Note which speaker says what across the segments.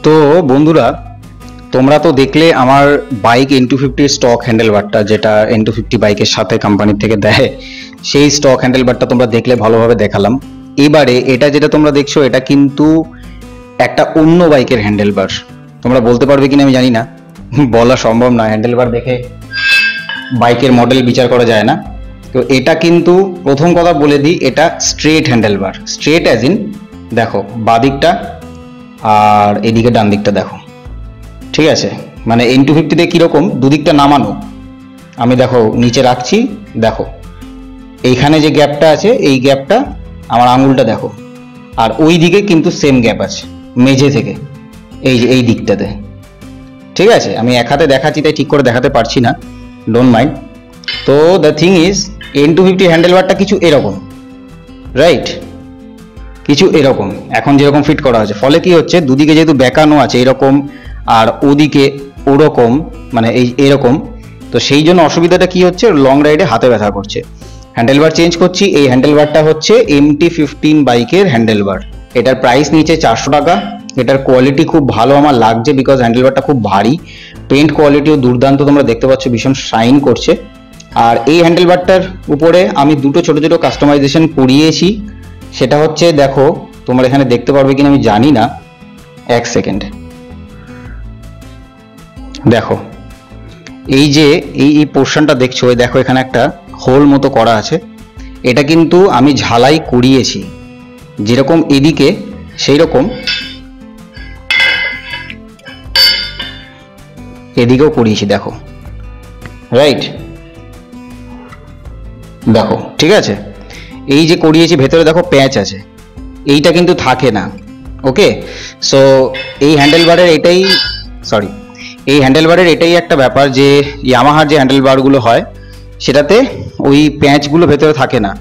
Speaker 1: তো বন্ধুরা, তোমরা তো দেখলে আমার বাইক N250 স্টক হ্যান্ডেলবারটা, যেটা N250 বাইকের সাথে কোম্পানির থেকে দেয়, সেই স্টক হ্যান্ডেলবারটা তোমরা দেখলে, ভালোভাবে দেখালাম। এবারে এটা যেটা তোমরা দেখছো, এটা কিন্তু একটা অন্য বাইকের হ্যান্ডেলবার। তোমরা বলতে পারবে কিনা আমি জানি না, বলা সম্ভব না, হ্যান্ডেলবার দেখে বাইকের মডেল বিচার করা যায় না। তো এটা কিন্তু প্রথম কথা বলে দিই, এটা straight handlebar. Straight as in দেখো বাদিকটা আর এদিকে ডান দিকটা দেখো, ঠিক আছে? মানে N250 তে কিরকম দুদিকটা নামানো, আমি দেখো নিচে রাখছি, দেখো এইখানে যে গ্যাপটা আছে, এই গ্যাপটা আমার আঙুলটা দেখো, আর ওই দিকে কিন্তু সেম গ্যাপ আছে মেঝে থেকে, এই যে এই দিকটাতে, ঠিক আছে? আমি এক হাতে দেখাচ্ছি তাই ঠিক করে দেখাতে পারছি না, ডোন্ট মাইন্ড। তো দ্য থিং ইজ, N250 হ্যান্ডেলবারটা কিছু এরকম, রাইট? কিছু এরকম এখন যেরকম ফিট করা আছে, ফলে কি হচ্ছে, দুদিকে যেহেতু বেঁকানো আছে এরকম, আর ওদিকে ওরকম, মানে এরকম, তো সেই জন্য অসুবিধাটা কি হচ্ছে, লং রাইডে হাতে ব্যথা করছে। হ্যান্ডেলবার চেঞ্জ করছি। এই হ্যান্ডেলবারটা হচ্ছে MT-15 বাইকের হ্যান্ডেলবার। এটার প্রাইস নিচে 400 টাকা। এটার কোয়ালিটি খুব ভালো আমার লাগছে, বিকজ হ্যান্ডেলবারটা খুব ভারী, পেন্ট কোয়ালিটিও দুর্দান্ত, তোমরা দেখতে পাচ্ছ ভীষণ শাইন করছে। আর এই হ্যান্ডেলবারটার উপরে আমি দুটো ছোট ছোট কাস্টমাইজেশন করিয়েছি। সেটা হচ্ছে, দেখো তোমরা এখানে দেখতে পারবে কিনা আমি জানি না, এক সেকেন্ড, দেখো এই যে এই পোর্শনটা দেখছো, দেখো এখানে একটা হোল মতো করা আছে, এটা কিন্তু আমি ঝালাই করিয়েছি, যেরকম এদিকে সেই রকম এদিকেও করিয়েছি, দেখো, রাইট? দেখো, ঠিক আছে? এই যে করিয়েছি, ভেতরে দেখো প্যাচ আছে, এইটা কিন্তু থাকে না। ওকে, সো এই হ্যান্ডেলবারের এটাই, সরি, এই হ্যান্ডেলবারের এটাই একটা ব্যাপার যে ইয়ামাহার যে হ্যান্ডেলবারগুলো হয় সেটাতে ওই প্যাঁচগুলো ভেতরে থাকে না,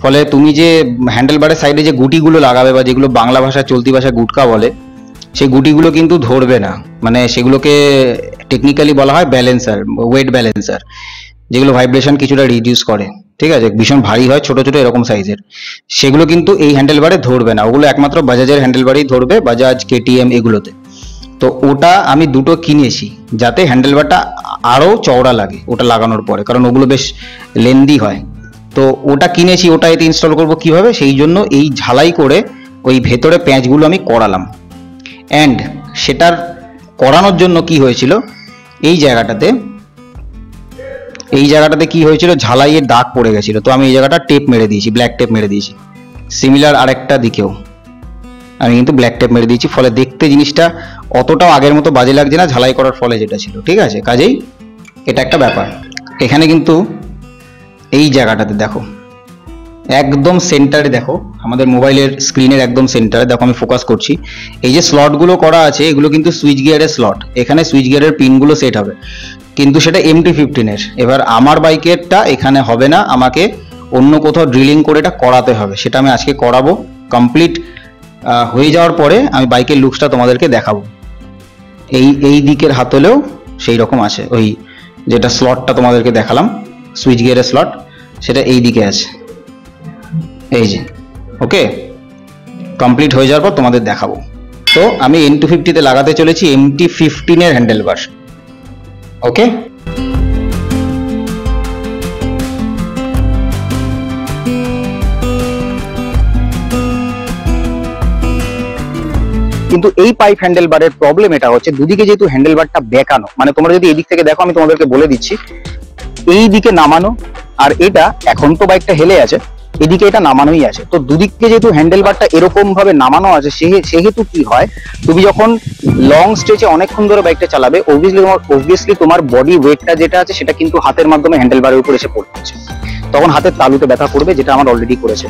Speaker 1: ফলে তুমি যে হ্যান্ডেলবারের সাইডে যে গুটিগুলো লাগাবে, বা যেগুলো বাংলা ভাষায় চলতি ভাষায় গুটকা বলে, সেই গুটিগুলো কিন্তু ধরবে না। মানে সেগুলোকে টেকনিক্যালি বলা হয় ব্যালেন্সার, ওয়েট ব্যালেন্সার, যেগুলো ভাইব্রেশন কিছুটা রিডিউস করে, ঠিক আছে? ভীষণ ভারী হয়, ছোট ছোট এরকম সাইজের, সেগুলো কিন্তু এই হ্যান্ডেলবারে ধরবে না। ওগুলো একমাত্র বাজাজের হ্যান্ডেলবারেই ধরবে, বাজাজ, KTM এগুলোতে। তো ওটা আমি দুটো কিনেছি যাতে হ্যান্ডেলবারটা আরো চওড়া লাগে ওটা লাগানোর পরে, কারণ ওগুলো বেশ লেন্দি হয়। তো ওটা কিনেছি, ওটা এতে ইনস্টল করব কিভাবে, সেই জন্য এই ঝালাই করে ওই ভেতরে প্যাঁচগুলো আমি করালাম। অ্যান্ড সেটার করানোর জন্য কি হয়েছিল, এই জায়গাটাতে কি হয়েছিল, ঝালাইয়ের দাগ পড়ে গেছিল। তো আমি এই জায়গাটা টেপ মেরে দিয়েছি, ব্ল্যাক টেপ মেরে দিয়েছি। সিমিলার আরেকটা দিকেও আমি কিন্তু ব্ল্যাক টেপ মেরে দিয়েছি, ফলে দেখতে জিনিসটা অতটাও আগের মতো বাজে লাগছে না, ঝালাই করার ফলে যেটা ছিল, ঠিক আছে? কাজেই এটা একটা ব্যাপার। এখানে কিন্তু এই জায়গাটাতে দেখো, একদম সেন্টারে দেখো, আমাদের মোবাইলের স্ক্রিনের একদম সেন্টারে দেখো, আমি ফোকাস করছি, এই যে স্লটগুলো করা আছে, এগুলো কিন্তু সুইচ গিয়ারের স্লট। এখানে সুইচ গিয়ারের পিনগুলো সেট হবে, কিন্তু সেটা MT-15 এর। এবার আমার বাইকেরটা এখানে হবে না, আমাকে অন্য কোথাও ড্রিলিং করে এটা করাতে হবে, সেটা আমি আজকে করাবো। কমপ্লিট হয়ে যাওয়ার পরে আমি বাইকের লুকসটা তোমাদেরকে দেখাবো। এই দিকের হাতলেও সেই রকম আছে, ওই যেটা স্লটটা তোমাদেরকে দেখালাম সুইচ গিয়ারের স্লট, সেটা এই দিকে আছে, এই যে। ওকে, কমপ্লিট হয়ে যাওয়ার পর তোমাদের দেখাবো। তো আমি N250 তে লাগাতে চলেছি MT-15 এর হ্যান্ডেলবার। ওকে, কিন্তু এই পাইপ হ্যান্ডেলবারের প্রবলেম এটা হচ্ছে, দুদিকে যেহেতু হ্যান্ডেলবারটা বেঁকানো, মানে তোমরা যদি এদিক থেকে দেখো, আমি তোমাদেরকে বলে দিচ্ছি, এই দিকে নামানো, আর এটা এখন তো বাইকটা হেলে আছে, এদিকে এটা নামানোই আছে। তো দুদিকে যেহেতু হ্যান্ডেলবারটা এরকম ভাবে নামানো আছে, সেহেতু কি হয়, তুমি যখন লং স্ট্রেচে অনেকক্ষণ ধরে বাইকটা চালাবে, অবভিয়াসলি তোমার বডি ওয়েটটা যেটা আছে সেটা কিন্তু হাতের মাধ্যমে হ্যান্ডেলবারের উপর এসে পড়ছে, তখন হাতের তালুতে ব্যথা করবে, যেটা আমার অলরেডি করেছে।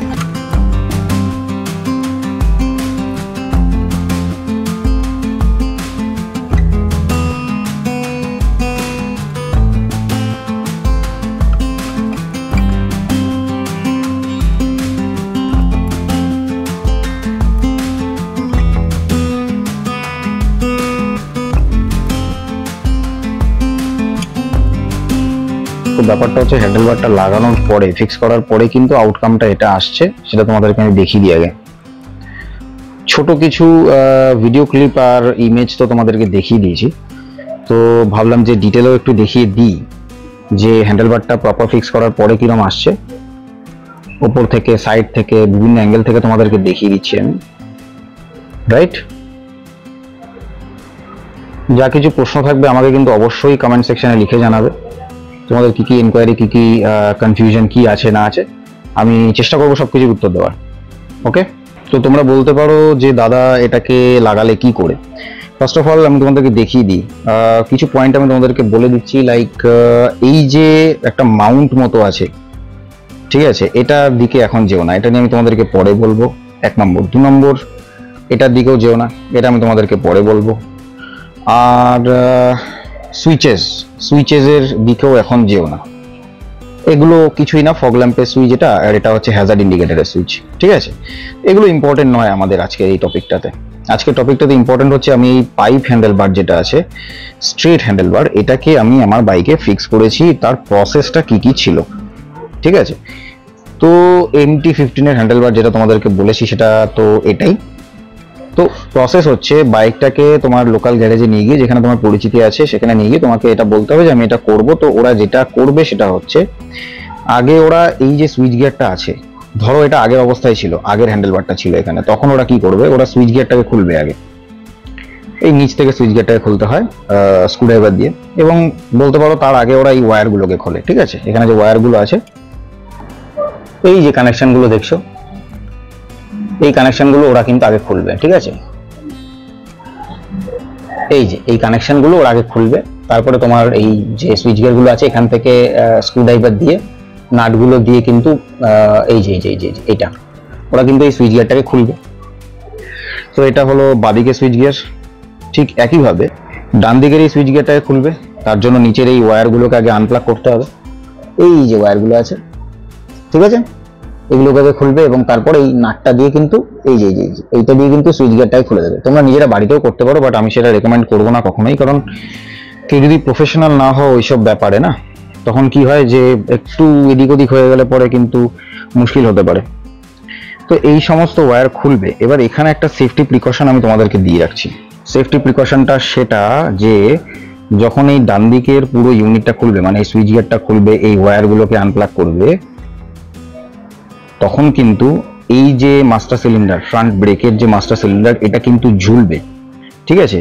Speaker 1: তো ব্যাপারটা হচ্ছে, হ্যান্ডেলবারটা লাগানোর পরে, ফিক্স করার পরে কিন্তু আউটকামটা এটা আসছে, সেটা তোমাদেরকে আমি দেখিয়ে দিই আগে। ছোট কিছু ভিডিও ক্লিপ আর ইমেজ তো তোমাদেরকে দেখিয়ে দিয়েছি, তো ভাবলাম যে ডিটেলও একটু দেখিয়ে দিই যে হ্যান্ডেলবারটা প্রপার ফিক্স করার পরে কিরকম আসছে। ওপর থেকে, সাইড থেকে, বিভিন্ন অ্যাঙ্গেল থেকে তোমাদেরকে দেখিয়ে দিচ্ছি আমি, রাইট? যা কিছু প্রশ্ন থাকবে আমাকে কিন্তু অবশ্যই কমেন্ট সেকশনে লিখে জানাবে, তোমাদের কি কি এনকোয়ারি, কি কি কনফিউশন কি আছে না আছে, আমি চেষ্টা করবো সবকিছু উত্তর দেওয়ার। ওকে, তো তোমরা বলতে পারো যে দাদা এটাকে লাগালে কি করে। ফার্স্ট অফ অল আমি তোমাদেরকে দেখিয়ে দিই কিছু পয়েন্ট, আমি তোমাদেরকে বলে দিচ্ছি। লাইক এই যে একটা মাউন্ট মতো আছে, ঠিক আছে, এটার দিকে এখন যেও না, এটা নিয়ে আমি তোমাদেরকে পরে বলবো, 1 নম্বর। 2 নম্বর, এটার দিকেও যেও না, এটা আমি তোমাদেরকে পরে বলবো। আর সুইচেসের দিকেও এখন যেও না, এগুলো কিছুই না, ফগ ল্যাম্পের সুইচ এটা, আর এটা হচ্ছে হ্যাজার্ড ইন্ডিকেটরের সুইচ, ঠিক আছে। এগুলো ইম্পর্টেন্ট নয় আমাদের আজকের এই টপিকটাতে। আজকের টপিকটাতে ইম্পর্টেন্ট হচ্ছে আমি এই পাইপ হ্যান্ডেল বার যেটা আছে, স্ট্রেট হ্যান্ডেল বার, এটাকে আমি আমার বাইকে ফিক্স করেছি, তার প্রসেসটা কি কি ছিল, ঠিক আছে। তো MT-15 এর হ্যান্ডেল বার যেটা তোমাদেরকে বলেছি সেটা তো এটাই। তো প্রসেস হচ্ছে বাইকটাকে তোমার লোকাল গ্যারেজে নিয়ে গিয়ে, যেখানে তোমার পরিচিতি আছে সেখানে নিয়ে গিয়ে তোমাকে এটা বলতে হবে যে আমি এটা করব। তো ওরা যেটা করবে সেটা হচ্ছে, আগে ওরা এই যে সুইচ গিয়ারটা আছে, ধরো এটা আগের অবস্থায় ছিল, আগের হ্যান্ডেল বারটা ছিল এখানে, তখন ওরা কি করবে, ওরা সুইচ গিয়ারটাকে খুলবে আগে, এই নিচ থেকে সুইচ গিয়ারটাকে খুলতে হয় স্ক্রুড্রাইভার দিয়ে, এবং বলতে পারো তার আগে ওরা এই ওয়্যারগুলোকে খোলে, ঠিক আছে। এখানে যে ওয়্যারগুলো আছে, এই যে কানেকশনগুলো দেখছো, এই কানেকশনগুলো ওরা কিন্তু আগে খুলবে, ঠিক আছে। এই যে এই কানেকশনগুলো ওরা আগে খুলবে, তারপরে তোমার এই যে সুইচ গিয়ারগুলো আছে এখান থেকে স্ক্রুড্রাইভার দিয়ে, নাটগুলো দিয়ে কিন্তু এই যে এইটা ওরা কিন্তু এই সুইচ গিয়ারটাকে খুলবে। তো এটা হলো বাঁদিকে সুইচ গিয়ার। ঠিক একইভাবে ডান দিকের এই সুইচ গিয়ারটাকে খুলবে, তার জন্য নিচের এই ওয়্যারগুলোকে আগে আনপ্লাগ করতে হবে, এই যে ওয়্যারগুলো আছে, ঠিক আছে, এগুলোকে আগে খুলবে, এবং তারপর এই নাটটা দিয়ে কিন্তু এই যে এইটা দিয়ে কিন্তু সুইচ গিয়ারটাকে খুলে দেবে। তোমরা নিজেরা বাড়িতেও করতে পারো, বাট আমি সেটা রেকমেন্ড করবো না কখনোই, কারণ কেউ যদি প্রফেশনাল না হয় ওইসব ব্যাপারে না, তখন কি হয় যে একটু এদিক ওদিক হয়ে গেলে পরে কিন্তু মুশকিল হতে পারে। তো এই সমস্ত ওয়্যার খুলবে। এবার এখানে একটা সেফটি প্রিকশন আমি তোমাদেরকে দিয়ে রাখছি। সেফটি প্রিকশনটা সেটা যে যখন এই ডান দিকের পুরো ইউনিটটা খুলবে, মানে এই সুইচ গিয়ারটা খুলবে, এই ওয়্যারগুলোকে আনপ্লাগ করবে, তখন কিন্তু এই যে মাস্টার সিলিন্ডার, ফ্রন্ট ব্রেকের যে মাস্টার সিলিন্ডার, এটা কিন্তু ঝুলবে, ঠিক আছে।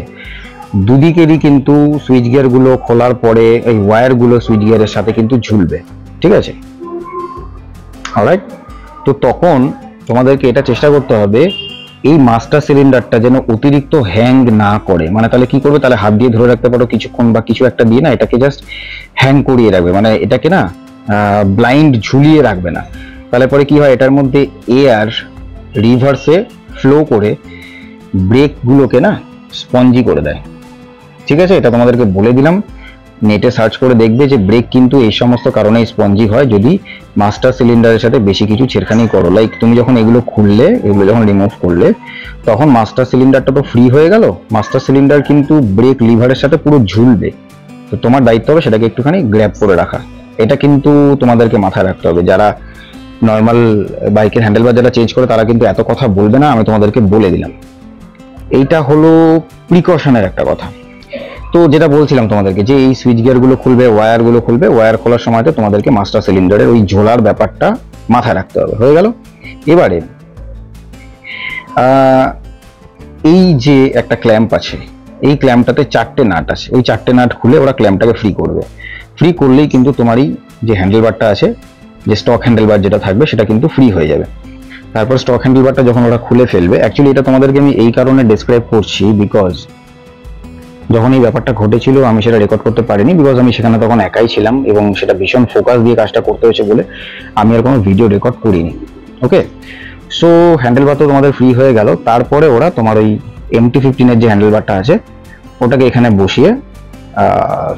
Speaker 1: দুদিকেরই কিন্তু সুইচ গিয়ারগুলো খোলার পরে এই ওয়্যারগুলো সুইচ গিয়ারের সাথে কিন্তু ঝুলবে, ঠিক আছে, অলরাইট। তো তখন তোমাদেরকে এটা চেষ্টা করতে হবে এই মাস্টার সিলিন্ডারটা যেন অতিরিক্ত হ্যাং না করে। মানে তাহলে কি করবে, তাহলে হাত দিয়ে ধরে রাখতে পারো কিছুক্ষণ, বা কিছু একটা দিয়ে না এটাকে জাস্ট হ্যাং করিয়ে রাখবে, মানে এটাকে না ব্লাইন্ড ঝুলিয়ে রাখবে না। তাহলে পরে কি হয়, এটার মধ্যে এয়ার রিভার্সে ফ্লো করে ব্রেকগুলোকে না স্পঞ্জি করে দেয়, ঠিক আছে। এটা তোমাদেরকে বলে দিলাম, নেটে সার্চ করে দেখবে যে ব্রেক কিন্তু এই সমস্ত কারণে স্পঞ্জি হয় যদি মাস্টার সিলিন্ডারের সাথে বেশি কিছু ছেড়খানি করো। লাইক তুমি যখন এগুলো খুললে, এগুলো যখন রিমুভ করলে, তখন মাস্টার সিলিন্ডারটা তো ফ্রি হয়ে গেল, মাস্টার সিলিন্ডার কিন্তু ব্রেক লিভারের সাথে পুরো ঝুলবে। তো তোমার দায়িত্ব হবে সেটাকে একটুখানি গ্র্যাব করে রাখা। এটা কিন্তু তোমাদেরকে মাথায় রাখতে হবে। যারা নর্মাল বাইকের হ্যান্ডেলবার যারা চেঞ্জ করে তারা কিন্তু এত কথা বলবে না, আমি তোমাদেরকে বলে দিলাম। এইটা হলো প্রিকশনের একটা কথা। তো যেটা বলছিলাম তোমাদেরকে যে এই সুইচ গিয়ারগুলো খুলবে, ওয়্যারগুলো খুলবে, ওয়্যার খোলার সময়তে তোমাদেরকে মাস্টার সিলিন্ডারের ওই ঝোলার ব্যাপারটা মাথায় রাখতে হবে। হয়ে গেল। এবারে এই যে একটা ক্ল্যাম্প আছে, এই ক্ল্যাম্পটাতে 4টে নাট আছে, ওই 4টে নাট খুলে ওরা ক্ল্যাম্পটাকে ফ্রি করবে। ফ্রি করলেই কিন্তু তোমার এই যে হ্যান্ডেলবারটা আছে, যে স্টক হ্যান্ডেলবার যেটা থাকবে সেটা কিন্তু ফ্রি হয়ে যাবে। তারপর স্টক হ্যান্ডেলবারটা যখন ওরা খুলে ফেলবে, অ্যাকচুয়ালি এটা তোমাদেরকে আমি এই কারণে ডেসক্রাইব করছি, বিকজ যখন এই ব্যাপারটা ঘটেছিল আমি সেটা রেকর্ড করতে পারিনি, বিকজ আমি সেখানে তখন একাই ছিলাম এবং সেটা ভীষণ ফোকাস দিয়ে কাজটা করতে হয়েছে বলে আমি আর কোনো ভিডিও রেকর্ড করিনি। ওকে, সো হ্যান্ডেলবার তো তোমাদের ফ্রি হয়ে গেল। তারপরে ওরা তোমার ওই MT-15 এর যে হ্যান্ডেলবারটা আছে ওটাকে এখানে বসিয়ে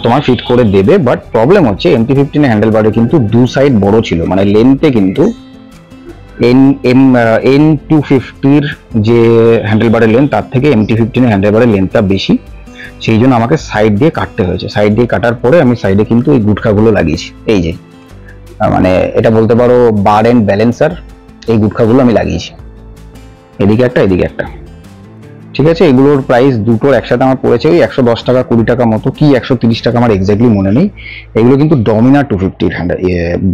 Speaker 1: তোমার ফিট করে দেবে। বাট প্রবলেম হচ্ছে MT-15 এর হ্যান্ডেলবারে কিন্তু দু সাইড বড় ছিল, মানে লেন্থে কিন্তু N250 যে হ্যান্ডেলবারের লেন্থ তার থেকে MT-15 এর হ্যান্ডেলবারের লেন্থটা বেশি, সেই জন্য আমাকে সাইড দিয়ে কাটতে হয়েছে। সাইড দিয়ে কাটার পরে আমি সাইডে কিন্তু এই গুটখাগুলো লাগিয়েছি, এই যে মানে এটা বলতে পারো বার এন্ড ব্যালেন্সার, এই গুটখাগুলো আমি লাগিয়েছি, এদিকে একটা এদিকে একটা। ঠিক আছে, এগুলোর প্রাইস দুটোর একসাথে আমার পড়েছে ওই 110 টাকা 20 টাকা মতো, কি 130 টাকা আমার এক্স্যাক্টলি মনে নেই। এগুলো কিন্তু Dominar 250 handle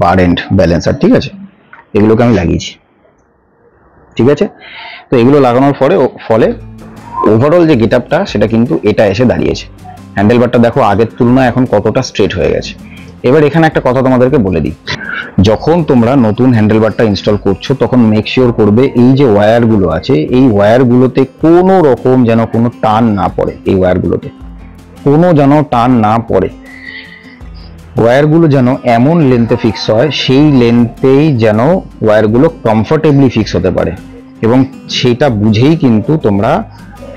Speaker 1: bar and balancer, ঠিক আছে, এগুলোকে আমি লাগিয়েছি। ঠিক আছে, তো এগুলো লাগানোর ফলে ওভারঅল যে গেট আপটা সেটা কিন্তু এটা এসে দাঁড়িয়েছে। হ্যান্ডেলবারটা দেখো আগের তুলনায় এখন কতটা স্ট্রেট হয়ে গেছে। এবার এখানে একটা কথা তোমাদেরকে বলে দিই, যখন তোমরা নতুন হ্যান্ডেলবারটা ইনস্টল করছো তখন মেক শিওর করবে এই যে ওয়্যারগুলো আছে এই ওয়্যারগুলোতে কোনো রকম যেন কোনো টান না পড়ে, এই ওয়্যারগুলোতে কোনো যেন টান না পড়ে। ওয়্যারগুলো যেন এমন লেন্থে ফিক্স হয় সেই লেন্থেই যেন ওয়্যারগুলো কমফোর্টেবলি ফিক্স হতে পারে, এবং সেটা বুঝেই কিন্তু তোমরা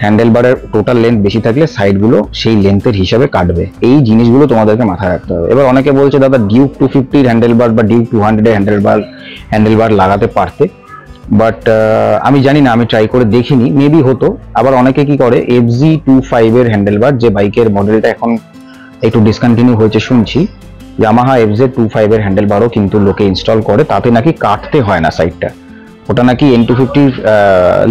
Speaker 1: হ্যান্ডেলবারের টোটাল লেন্থ বেশি থাকলে সাইডগুলো সেই লেন্থের হিসাবে কাটবে। এই জিনিসগুলো তোমাদেরকে মাথায় রাখতে হবে। এবার অনেকে বলছে দাদা ডিউক 250 হ্যান্ডেলবার বা ডিউক 200 হ্যান্ডেলবার লাগাতে পারতে, বাট আমি জানি না, আমি ট্রাই করে দেখিনি, মেবি হতো। আবার অনেকে কি করে FZ25 এর হ্যান্ডেলবার, যে বাইকের মডেলটা এখন একটু ডিসকন্টিনিউ হয়েছে শুনছি, ইয়ামাহা FZ25 এর হ্যান্ডেলবারও কিন্তু লোকে ইনস্টল করে, তাতে নাকি কাটতে হয় না সাইডটা, ওটা নাকি N250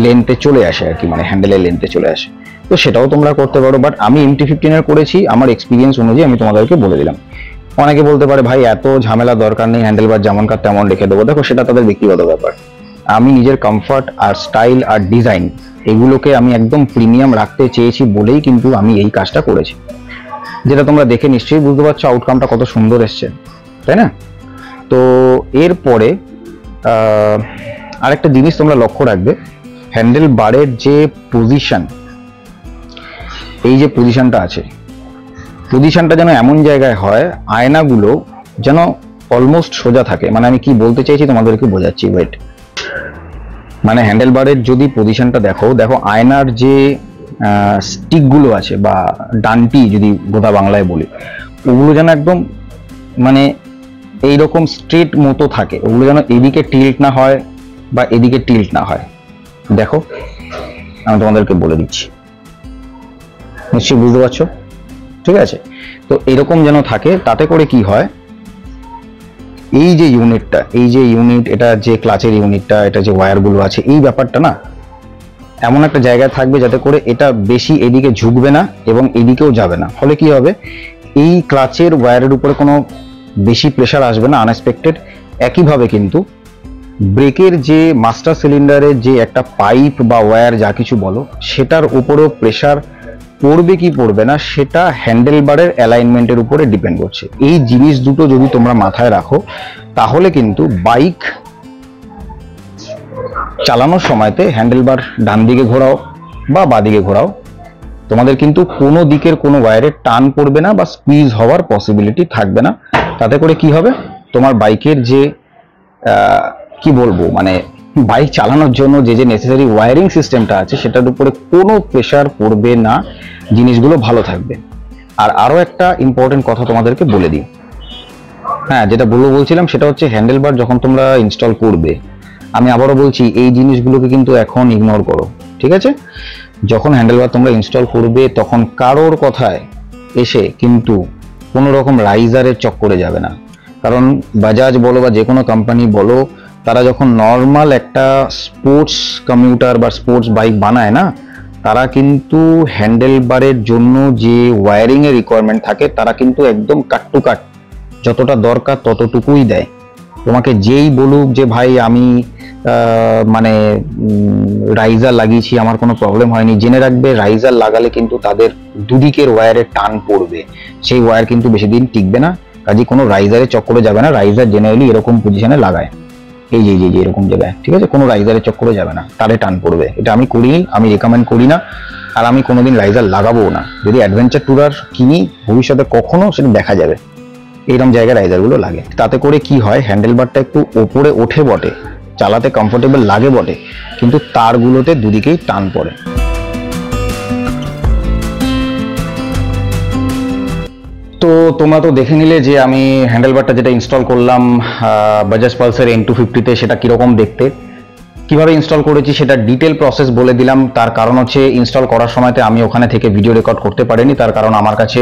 Speaker 1: লেন্থে চলে আসে আর কি, মানে হ্যান্ডেলের লেন্থে চলে আসে। তো সেটাও তোমরা করতে পারো, বাট আমি MT15 এর করেছি, আমার এক্সপিরিয়েন্স অনুযায়ী আমি তোমাদেরকে বলে দিলাম। অনেকে বলতে পারে ভাই এত ঝামেলা দরকার নেই, হ্যান্ডেলবার যেমন কার তেমন রেখে দেবো, দেখো সেটা তাদের ব্যক্তিগত ব্যাপার। আমি নিজের কমফর্ট আর স্টাইল আর ডিজাইন এগুলোকে আমি একদম প্রিমিয়াম রাখতে চেয়েছি বলেই কিন্তু আমি এই কাজটা করেছি, যেটা তোমরা দেখে নিশ্চয়ই বুঝতে পারছো আউটকামটা কত সুন্দর এসছে, তাই না? তো এরপরে আরেকটা জিনিস তোমরা লক্ষ্য রাখবে, হ্যান্ডেল বারের যে পজিশন, এই যে পজিশনটা আছে, পজিশনটা যেন এমন জায়গায় হয় আয়নাগুলো যেন অলমোস্ট সোজা থাকে। মানে আমি কি বলতে চাইছি তোমাদেরকে বোঝাচ্ছি, ওয়েট। মানে হ্যান্ডেল বারের যদি পজিশনটা দেখো, আয়নার যে স্টিকগুলো আছে বা ডানটি যদি গোদা বাংলায় বলি, ওগুলো যেন একদম মানে এইরকম স্ট্রেট মতো থাকে, ওগুলো যেন এদিকে টিল্ট না হয় বা এদিকে টিল্ট না হয়। দেখো আমি তোমাদেরকে বলে দিচ্ছি, নিশ্চয়ই বুঝতে পারছো, ঠিক আছে? তো এরকম যেন থাকে, তাতে করে কি হয়, এই যে ইউনিটটা, এই যে ইউনিট, এটা যে ক্লাচের ইউনিটটা, এটা যে ওয়্যারগুলো আছে, এই ব্যাপারটা না এমন একটা জায়গায় থাকবে যাতে করে এটা বেশি এদিকে ঝুঁকবে না এবং এদিকেও যাবে না। ফলে কি হবে, এই ক্লাচের ওয়্যারের উপরে কোনো বেশি প্রেশার আসবে না আনএক্সপেক্টেড। একইভাবে কিন্তু ব্রেকের যে মাস্টার সিলিন্ডারের যে একটা পাইপ বা ওয়্যার যা কিছু বলো, সেটার উপরেও প্রেশার পড়বে কি পড়বে না সেটা হ্যান্ডেল বারের অ্যালাইনমেন্টের উপরে ডিপেন্ড করছে। এই জিনিস দুটো যদি তোমরা মাথায় রাখো, তাহলে কিন্তু বাইক চালানোর সময়তে হ্যান্ডেল বার ডান দিকে ঘোরাও বা বাঁ দিকে ঘোরাও, তোমাদের কিন্তু কোনো দিকের কোনো ওয়্যারে টান পড়বে না বা স্কুইজ হওয়ার পসিবিলিটি থাকবে না। তাতে করে কি হবে, তোমার বাইকের যে কি বলবো, মানে বাইক চালানোর জন্য যে যে নেসেসারি ওয়্যারিং সিস্টেমটা আছে সেটার উপরে কোনো প্রেশার পড়বে না, জিনিসগুলো ভালো থাকবে। আর আরো একটা ইম্পর্টেন্ট কথা তোমাদেরকে বলে দিই, হ্যাঁ যেটা বলছিলাম সেটা হচ্ছে হ্যান্ডেল বার যখন তোমরা ইনস্টল করবে, আমি আবারও বলছি এই জিনিসগুলোকে কিন্তু এখন ইগনোর করো, ঠিক আছে? যখন হ্যান্ডেল বার তোমরা ইনস্টল করবে তখন কারোর কথায় এসে কিন্তু কোনো রকম রাইজারের চক্করে যাবে না। কারণ বাজাজ বলো বা যে কোনো কোম্পানি বলো, তারা যখন নর্মাল একটা স্পোর্টস কমিউটার বা স্পোর্টস বাইক বানায় না, তারা কিন্তু হ্যান্ডেল বারের জন্য যে ওয়্যারিং এর রিকোয়ারমেন্ট থাকে তারা কিন্তু একদম কাট টু কাট যতটা দরকার ততটুকুই দেয়। তোমাকে যেই বলুক যে ভাই আমি মানে রাইজার লাগিয়েছি আমার কোনো প্রবলেম হয়নি, জেনে রাখবে রাইজার লাগালে কিন্তু তাদের দুদিকের ওয়্যারে টান পড়বে, সেই ওয়্যার কিন্তু বেশি দিন টিকবে না। কাজে কোনো রাইজারের চক্করে যাবে না, রাইজার জেনারেলি এরকম পজিশনে লাগায়, এই যে এরকম জায়গায়, ঠিক আছে? কোনো রাইজারের চক্করে যাবে না, তারে টান পড়বে। এটা আমি করিনি, আমি রেকমেন্ড করি না, আর আমি কোনোদিন রাইজার লাগাবো না। যদি অ্যাডভেঞ্চার ট্যুরার কিনি ভবিষ্যতে কখনো, সেটা দেখা যাবে এইরকম জায়গায় রাইজারগুলো লাগে। তাতে করে কি হয়, হ্যান্ডেল বারটা একটু ওপরে ওঠে বটে, চালাতে কমফোর্টেবল লাগে বটে, কিন্তু তারগুলোতে দুদিকেই টান পড়ে। তো তোমরা তো দেখে নিলে যে আমি হ্যান্ডেল বারটা যেটা ইনস্টল করলাম বাজাজ পালসার N250 তে, সেটা কিরকম দেখতে, কিভাবে ইনস্টল করেছি সেটা ডিটেল প্রসেস বলে দিলাম। তার কারণ হচ্ছে ইনস্টল করার সময়তে আমি ওখানে থেকে ভিডিও রেকর্ড করতে পারিনি, তার কারণ আমার কাছে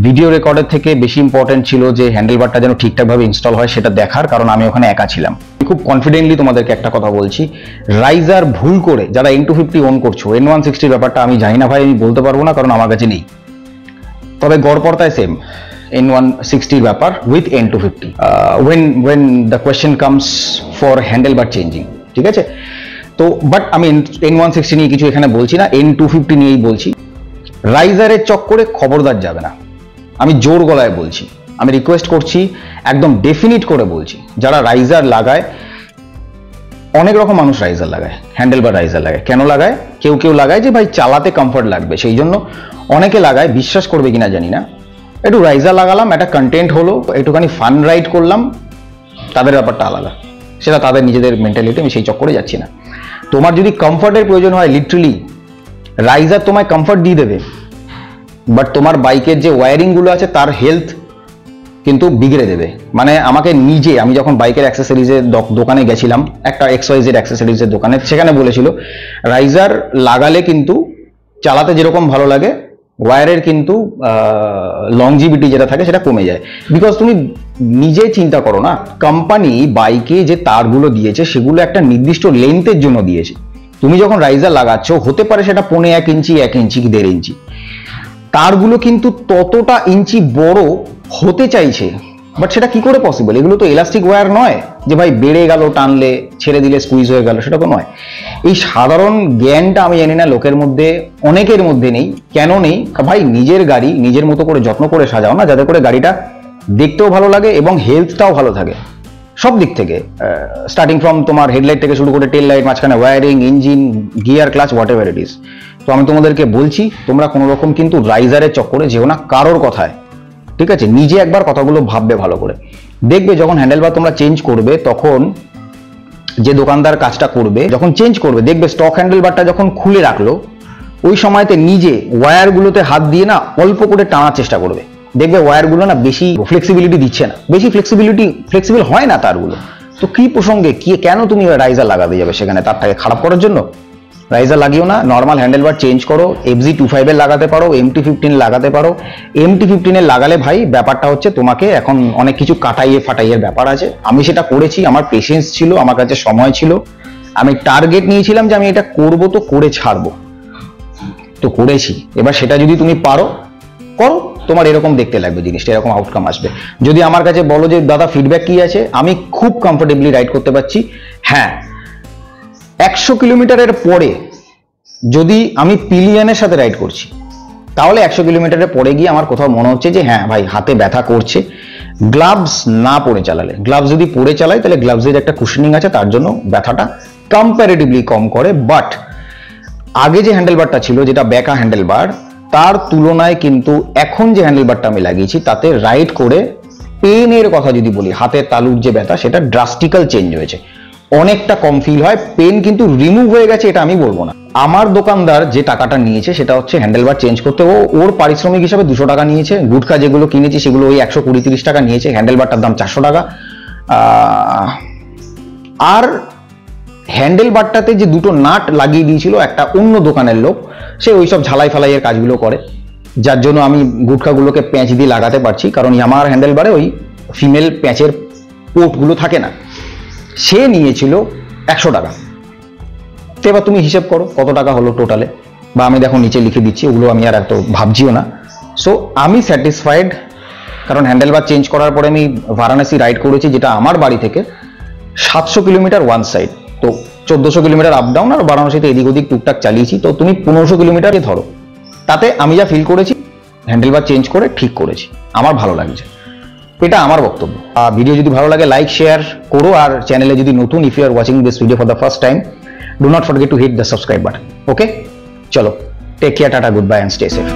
Speaker 1: ভিডিও রেকর্ডের থেকে বেশি ইম্পর্টেন্ট ছিল যে হ্যান্ডেলবারটা যেন ঠিকঠাকভাবে ইনস্টল হয় সেটা দেখার, কারণ আমি ওখানে একা ছিলাম। খুব কনফিডেন্টলি তোমাদেরকে একটা কথা বলছি, রাইজার ভুল করে যারা N250 অন করছো, N160 ব্যাপারটা আমি জানি না ভাই, আমি বলতে পারবো না কারণ আমার কাছে নেই, তবে গড়পড়তায় সেম N160 ব্যাপার with N250 when the question comes for handlebar changing, ঠিক আছে? তো বাট আমি N160 নিয়ে কিছু এখানে বলছি না, N250 নিয়েই বলছি। রাইজারের চক্করে খবরদার যাবে না, আমি জোর গলায় বলছি, আমি রিকোয়েস্ট করছি, একদম ডেফিনিট করে বলছি, যারা রাইজার লাগায়, অনেক রকম মানুষ রাইজার লাগায়, হ্যান্ডেলবার রাইজার লাগায়। কেন লাগায়? কেউ কেউ লাগায় যে ভাই চালাতে কমফর্ট লাগবে, সেই জন্য অনেকে লাগায়, বিশ্বাস করবে কিনা জানি না। একটু রাইজার লাগালাম, একটা কন্টেন্ট হলো, একটুখানি ফান রাইড করলাম, তাদের ব্যাপারটা আলাদা, সেটা তাদের নিজেদের মেন্টালিটি, আমি সেই চক্করে যাচ্ছি না। তোমার যদি কমফর্টের প্রয়োজন হয়, লিটারালি রাইজার তোমায় কমফর্ট দিয়ে দেবে, বাট তোমার বাইকের যে ওয়্যারিংগুলো আছে তার হেলথ কিন্তু বিগড়ে দেবে। মানে আমাকে নিজে, আমি যখন বাইকের অ্যাক্সেসরিজের দোকানে গেছিলাম, একটা XYZ অ্যাক্সেসরিজের দোকানে, সেখানে বলেছিল রাইজার লাগালে কিন্তু চালাতে যেরকম ভালো লাগে, ওয়্যারের কিন্তু লংজিভিটি যেটা থাকে সেটা কমে যায়। বিকজ তুমি নিজে চিন্তা করো না, কোম্পানি বাইকে যে তারগুলো দিয়েছে সেগুলো একটা নির্দিষ্ট লেন্থের জন্য দিয়েছে। তুমি যখন রাইজার লাগাচ্ছ, হতে পারে সেটা 1.5 ইঞ্চি, 1 ইঞ্চি কি 1.5 ইঞ্চি, তারগুলো কিন্তু ততটা ইঞ্চি বড় হতে চাইছে, বাট সেটা কি করে পসিবল? এগুলো তো ইলাস্টিক ওয়্যার নয় যে ভাই বেড়ে গেল, টানলে ছেড়ে দিলে স্কুইজ হয়ে গেল, সেটা তো নয়। এই সাধারণ জ্ঞানটা আমি জানি না লোকের মধ্যে, অনেকের মধ্যে নেই। কেন নেই? ভাই নিজের গাড়ি নিজের মতো করে যত্ন করে সাজাও না, যাতে করে গাড়িটা দেখতেও ভালো লাগে এবং হেলথটাও ভালো থাকে সব দিক থেকে, স্টার্টিং ফ্রম তোমার হেডলাইট থেকে শুরু করে টেল লাইট, মাঝখানে wiring, engine, gear, clutch, whatever it is. তো আমি তোমাদেরকে বলছি, তোমরা কোনো রকম কিন্তু রাইজারের চক্করে যেও না কারোর কথায়, ঠিক আছে? নিজে একবার কথাগুলো ভাববে ভালো করে। দেখবে যখন হ্যান্ডেলবার তোমরা চেঞ্জ করবে, তখন যে দোকানদার কাজটা করবে, যখন চেঞ্জ করবে, দেখবে স্টক হ্যান্ডেলবারটা যখন খুলে রাখলো, ওই সময়তে নিজে ওয়্যারগুলোতে হাত দিয়ে না অল্প করে টানার চেষ্টা করবে। দেখবে ওয়্যারগুলো না বেশি ফ্লেক্সিবিলিটি দিচ্ছে না, বেশি ফ্লেক্সিবল হয় না তারগুলো। তো কি প্রসঙ্গে কেন তুমি রাইজার লাগাতে যাবে সেখানে, তারটাকে খারাপ করার জন্য? রাইজার লাগিও না, নর্মাল হ্যান্ডেলবার চেঞ্জ করো। FZ25 এর লাগাতে পারো, MT15 লাগাতে পারো। MT15 এর লাগালে ভাই ব্যাপারটা হচ্ছে, তোমাকে এখন অনেক কিছু কাটাইয়ে ফাটাইয়ের ব্যাপার আছে। আমি সেটা করেছি, আমার পেশেন্স ছিল, আমার কাছে সময় ছিল, আমি টার্গেট নিয়েছিলাম যে আমি এটা করব, তো করে ছাড়বো, তো করেছি। এবার সেটা যদি তুমি পারো করো, তোমার এরকম দেখতে লাগবে জিনিসটা, এরকম আউটকাম আসবে। যদি আমার কাছে বলো যে দাদা ফিডব্যাক কি আছে, আমি খুব কমফোর্টেবলি রাইড করতে পারছি। হ্যাঁ, 100 কিলোমিটারের পরে যদি আমি পিলিয়নের সাথে রাইড করছি, তাহলে 100 কিলোমিটারের পরে গিয়ে আমার কোথাও মনে হচ্ছে যে হ্যাঁ ভাই হাতে ব্যথা করছে। গ্লাভস না পরে চালালে, গ্লাভস যদি পরে চালাই তাহলে গ্লাভসের একটা কুশনিং আছে, তার জন্য ব্যথাটা কম্পারেটিভলি কম করে। বাট আগে যে হ্যান্ডেলবারটা ছিল, যেটা ব্যাকা হ্যান্ডেলবার, তার তুলনায় কিন্তু এখন যে হ্যান্ডেলবারটা আমি লাগিয়েছি, তাতে রাইড করে পেনের কথা যদি বলি, হাতের তালুর যে ব্যথা, সেটা ড্রাস্টিক্যাল চেঞ্জ হয়েছে, অনেকটা কম ফিল হয়। পেন কিন্তু রিমুভ হয়ে গেছে, এটা আমি বলবো না। আমার দোকানদার যে টাকাটা নিয়েছে সেটা হচ্ছে হ্যান্ডেলবার চেঞ্জ করতে, ওর পারিশ্রমিক হিসাবে 200 টাকা নিয়েছে। গুটখা যেগুলো কিনেছি সেগুলো ওই 120-30 টাকা নিয়েছে। হ্যান্ডেলবারটার দাম 400 টাকা। আর হ্যান্ডেলবারটাতে যে দুটো নাট লাগিয়ে দিয়েছিল একটা অন্য দোকানের লোক, সে ওইসব ঝালাই ফালাইয়ের কাজগুলো করে, যার জন্য আমি গুটখাগুলোকে প্যাঁচ দিয়ে লাগাতে পারছি, কারণ আমার হ্যান্ডেলবারে ওই ফিমেল প্যাঁচের পোর্টগুলো থাকে না। সে নিয়েছিল 100 টাকা। তো এবার তুমি হিসেব করো কত টাকা হলো টোটালে, বা আমি দেখো নিচে লিখে দিচ্ছি, ওগুলো আমি আর এত ভাবছিও না। সো আমি স্যাটিসফাইড, কারণ হ্যান্ডেলবার চেঞ্জ করার পরে আমি বারাণসী রাইড করেছি, যেটা আমার বাড়ি থেকে 700 কিলোমিটার ওয়ান সাইড, তো 1400 কিলোমিটার আপ ডাউন, আর বারাণসীতে এদিক ওদিক টুকটাক চালিয়েছি। তো তুমি 1500 কিলোমিটার ধরো, তাতে আমি যা ফিল করেছি হ্যান্ডেলবার চেঞ্জ করে ঠিক করেছি, আমার ভালো লাগছে, এটা আমার বক্তব্য। আর ভিডিও যদি ভালো লাগে লাইক শেয়ার করো, আর চ্যানেলে যদি নতুন, if you are watching this video for the first time, do not forget to hit the subscribe button. Okay, চলো, take care, tata, good bye and stay safe.